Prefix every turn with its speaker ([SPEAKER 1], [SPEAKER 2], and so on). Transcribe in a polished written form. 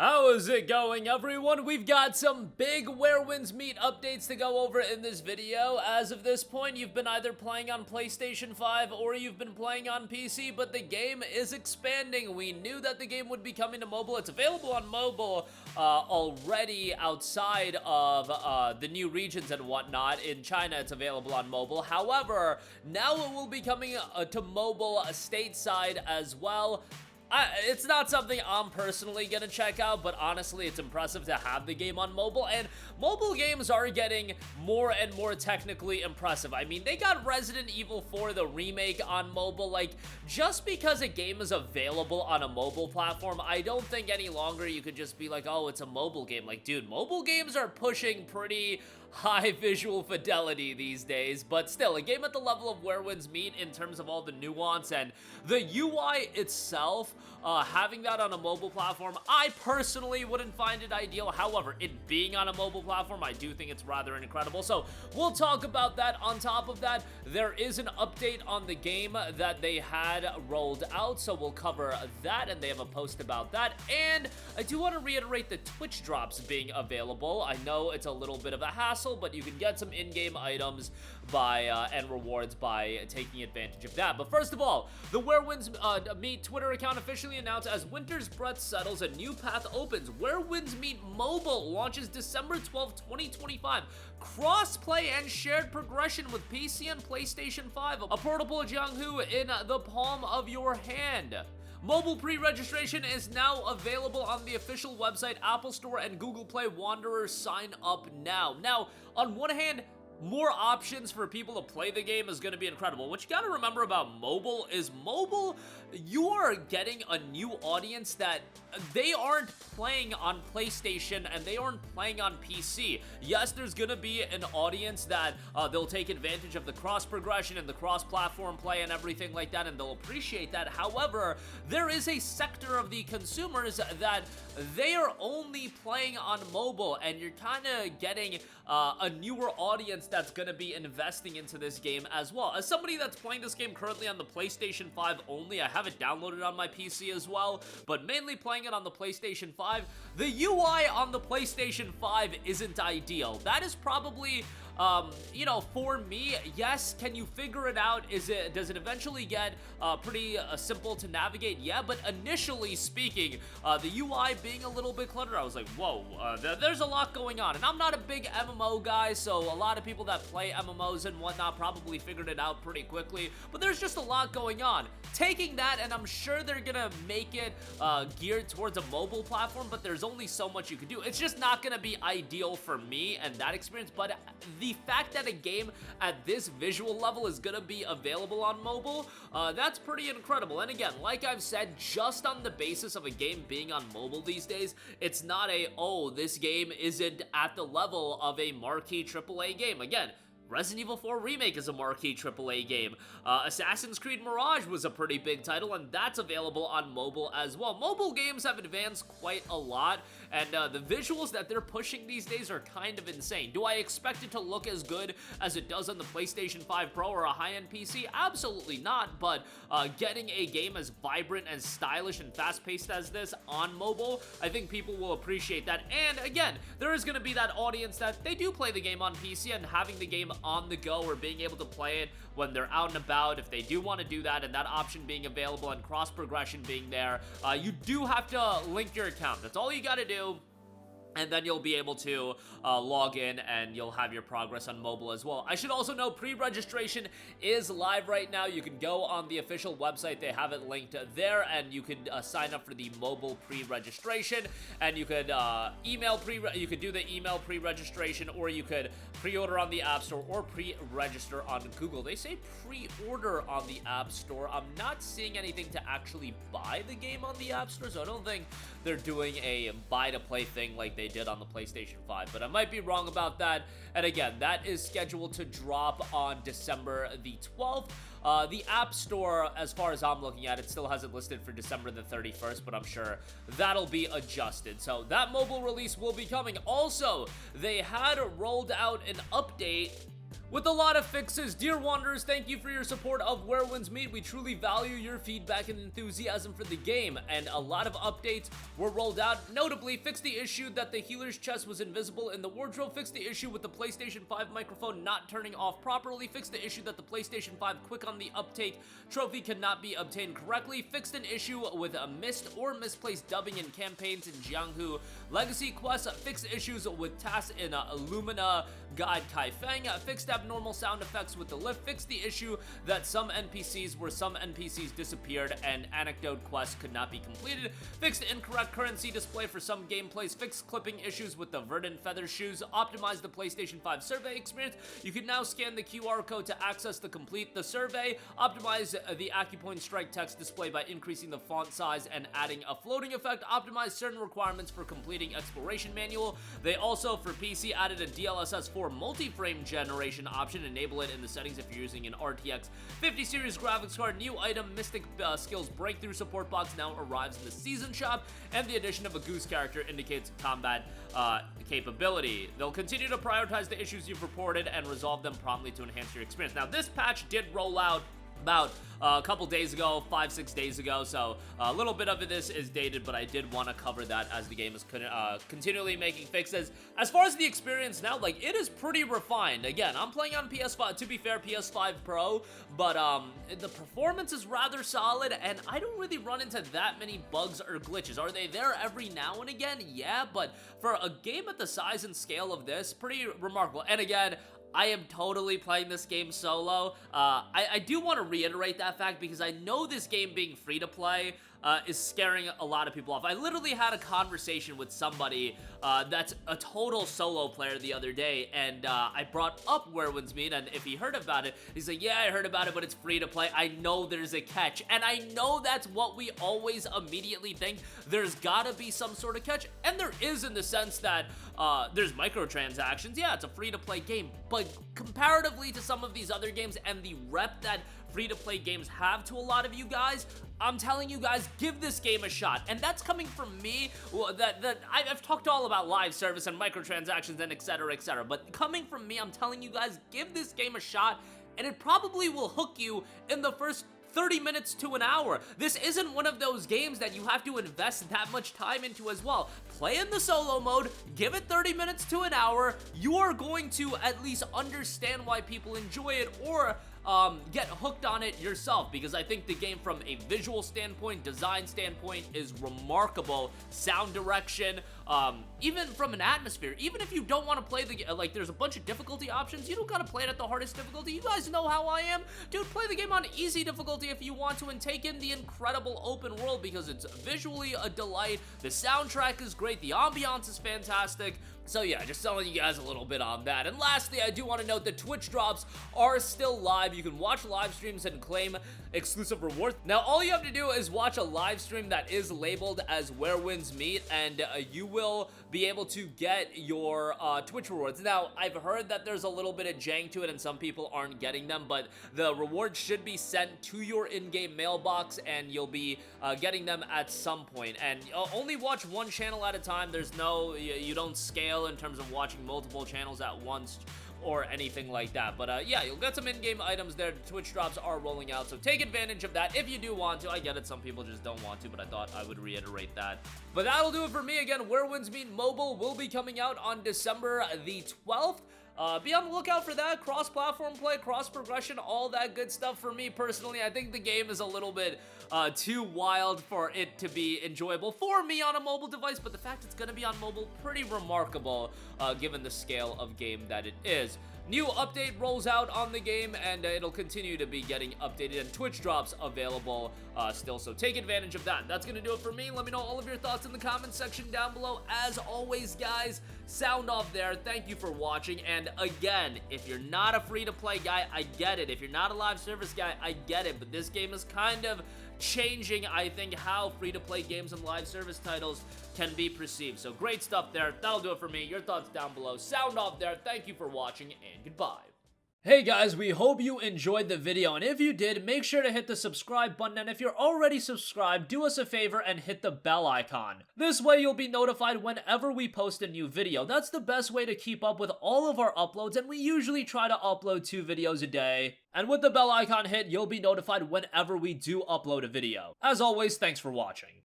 [SPEAKER 1] How is it going, everyone? We've got some big Where Winds Meet updates to go over in this video. As of this point, you've been either playing on PlayStation 5 or you've been playing on PC, but the game is expanding. We knew that the game would be coming to mobile. It's available on mobile already outside of the new regions and whatnot. In China, it's available on mobile. However, now it will be coming to mobile stateside as well. It's not something I'm personally gonna check out, but honestly, it's impressive to have the game on mobile, and mobile games are getting more and more technically impressive. I mean, they got Resident Evil 4, the remake, on mobile. Like, just because a game is available on a mobile platform, I don't think any longer you could just be like, oh, it's a mobile game. Like, dude, mobile games are pushing pretty high visual fidelity these days, but still, a game at the level of Where Winds Meet in terms of all the nuance and the UI itself, having that on a mobile platform, I personally wouldn't find it ideal. However, it being on a mobile platform, I do think it's rather incredible, so we'll talk about that. On top of that, there is an update on the game that they had rolled out, so we'll cover that, and they have a post about that, and I do want to reiterate the Twitch drops being available. I know it's a little bit of a hassle, but you can get some in-game items by and rewards by taking advantage of that. But first of all, the Where Winds Meet Twitter account officially announced as Winter's Breath settles, a new path opens. Where Winds Meet Mobile launches December 12, 2025. Cross-play and shared progression with PC and PlayStation 5. A portable Jianghu in the palm of your hand. Mobile pre-registration is now available on the official website, Apple Store, and Google Play. Wanderers, sign up now. Now, on one hand, more options for people to play the game is going to be incredible. What you got to remember about mobile is you are getting a new audience that they aren't playing on PlayStation and they aren't playing on PC. Yes, there's going to be an audience that they'll take advantage of the cross progression and the cross-platform play and everything like that, and they'll appreciate that. However, there is a sector of the consumers that they are only playing on mobile, and you're kind of getting a newer audience that's going to be investing into this game as well. As somebody that's playing this game currently on the PlayStation 5 only, I have it downloaded on my PC as well, but mainly playing it on the PlayStation 5, the UI on the PlayStation 5 isn't ideal. That is probably, you know, for me, yes, can you figure it out? Does it eventually get pretty simple to navigate? Yeah, but initially speaking, the UI being a little bit cluttered, I was like, whoa, there's a lot going on. And I'm not a big MMO guy, so a lot of people that play MMOs and whatnot probably figured it out pretty quickly, but there's just a lot going on. Taking that, and I'm sure they're gonna make it geared towards a mobile platform, but there's only so much you can do. It's just not gonna be ideal for me and that experience, but the fact that a game at this visual level is gonna be available on mobile, that's pretty incredible. And again, like I've said, just on the basis of a game being on mobile these days, it's not oh, this game isn't at the level of a marquee AAA game. Again, Resident Evil 4 Remake is a marquee AAA game. Assassin's Creed Mirage was a pretty big title, and that's available on mobile as well. Mobile games have advanced quite a lot, and the visuals that they're pushing these days are kind of insane. Do I expect it to look as good as it does on the PlayStation 5 Pro or a high-end PC? Absolutely not, but getting a game as vibrant, as stylish, and fast-paced as this on mobile, I think people will appreciate that. And again, there is going to be that audience that they do play the game on PC, and having the game on the go or being able to play it when they're out and about, if they do want to do that, and that option being available and cross progression being there, you do have to link your account. That's all you got to do. And then you'll be able to log in and you'll have your progress on mobile as well. I should also note pre-registration is live right now. You can go on the official website. They have it linked there, and you could sign up for the mobile pre-registration, and you could you could do the email pre-registration, or you could pre-order on the App Store or pre-register on Google. They say pre-order on the App Store. I'm not seeing anything to actually buy the game on the App Store, so I don't think they're doing a buy-to-play thing like they did on the PlayStation 5, but I might be wrong about that. And again, that is scheduled to drop on December the 12th. The App Store, as far as I'm looking at it, still has it listed for December the 31st, but I'm sure that'll be adjusted. So that mobile release will be coming. Also, they had rolled out an update with a lot of fixes. Dear Wanderers, thank you for your support of Where Winds Meet. We truly value your feedback and enthusiasm for the game, and a lot of updates were rolled out. Notably, fixed the issue that the healer's chest was invisible in the wardrobe, fixed the issue with the PlayStation 5 microphone not turning off properly, fixed the issue that the PlayStation 5 Quick on the Uptake trophy cannot be obtained correctly, fixed an issue with a missed or misplaced dubbing in campaigns in Jianghu Legacy Quest, fixed issues with tasks in Illumina Guide Kaifeng, fixed abnormal sound effects with the lift, fixed the issue that some NPCs disappeared and anecdote quests could not be completed, fixed incorrect currency display for some gameplays, fixed clipping issues with the Verdant Feather Shoes, optimized the PlayStation 5 survey experience. You can now scan the QR code to access the survey, optimize the Acupoint Strike text display by increasing the font size and adding a floating effect, optimize certain requirements for completing exploration manual. They also, for PC, added a DLSS 4 multi-frame generation option, enable it in the settings if you're using an RTX 50 series graphics card. New item, Mystic Skills Breakthrough support box now arrives in the season shop, and the addition of a goose character indicates combat capability. They'll continue to prioritize the issues you've reported and resolve them promptly to enhance your experience. Now, this patch did roll out about a couple days ago, 5-6 days ago, so a little bit of this is dated, but I did want to cover that as the game is continually making fixes. As far as the experience now, like, it is pretty refined. Again, I'm playing on PS5, to be fair, PS5 Pro, but the performance is rather solid, and I don't really run into that many bugs or glitches. Are they there every now and again? Yeah, but for a game at the size and scale of this, pretty remarkable. And again, I am totally playing this game solo. I do want to reiterate that fact because I know this game being free to play is scaring a lot of people off. I literally had a conversation with somebody that's a total solo player the other day, and I brought up Where Winds Meet, and if he heard about it, he's like, yeah, I heard about it, but it's free to play. I know there's a catch, and I know that's what we always immediately think. There's gotta be some sort of catch, and there is, in the sense that there's microtransactions. Yeah, it's a free-to-play game, but comparatively to some of these other games and the rep that free-to-play games have to a lot of you guys, I'm telling you guys, give this game a shot. And that's coming from me, I've talked all about live service and microtransactions and etc, but coming from me, I'm telling you guys, give this game a shot, and it probably will hook you in the first 30 minutes to an hour. This isn't one of those games that you have to invest that much time into as well. Play in the solo mode, give it 30 minutes to an hour, you are going to at least understand why people enjoy it, or get hooked on it yourself, because I think the game from a visual standpoint, design standpoint, is remarkable. Sound direction, even from an atmosphere, even if you don't want to play the game, like, there's a bunch of difficulty options, you don't gotta play it at the hardest difficulty. You guys know how I am. Dude, play the game on easy difficulty if you want to, and take in the incredible open world, because it's visually a delight. The soundtrack is great, the ambiance is fantastic. So yeah, just telling you guys a little bit on that. And lastly, I do want to note that Twitch drops are still live. You can watch live streams and claim exclusive rewards. Now, all you have to do is watch a live stream that is labeled as Where Winds Meet, and you will be able to get your Twitch rewards. Now, I've heard that there's a little bit of jank to it and some people aren't getting them, but the rewards should be sent to your in-game mailbox, and you'll be getting them at some point. And only watch one channel at a time. There's no, you don't scale in terms of watching multiple channels at once or anything like that. But yeah, you'll get some in-game items there. Twitch drops are rolling out, so take advantage of that if you do want to. I get it, some people just don't want to, but I thought I would reiterate that. But that'll do it for me. Again, Where Winds Meet Mobile will be coming out on December the 12th. Be on the lookout for that. Cross-platform play, cross-progression, all that good stuff. For me personally, I think the game is a little bit too wild for it to be enjoyable for me on a mobile device, but the fact it's going to be on mobile, pretty remarkable given the scale of game that it is. New update rolls out on the game, and it'll continue to be getting updated, and Twitch drops available still, so take advantage of that. That's gonna do it for me. Let me know all of your thoughts in the comment section down below. As always, guys, sound off there. Thank you for watching, and again, if you're not a free-to-play guy, I get it. If you're not a live service guy, I get it, but this game is kind of changing, I think, how free-to-play games and live service titles can be perceived. So great stuff there. That'll do it for me. Your thoughts down below. Sound off there. Thank you for watching, and goodbye. Hey guys, we hope you enjoyed the video, and if you did, make sure to hit the subscribe button, and if you're already subscribed, do us a favor and hit the bell icon. This way you'll be notified whenever we post a new video. That's the best way to keep up with all of our uploads, and we usually try to upload 2 videos a day. And with the bell icon hit, you'll be notified whenever we do upload a video. As always, thanks for watching.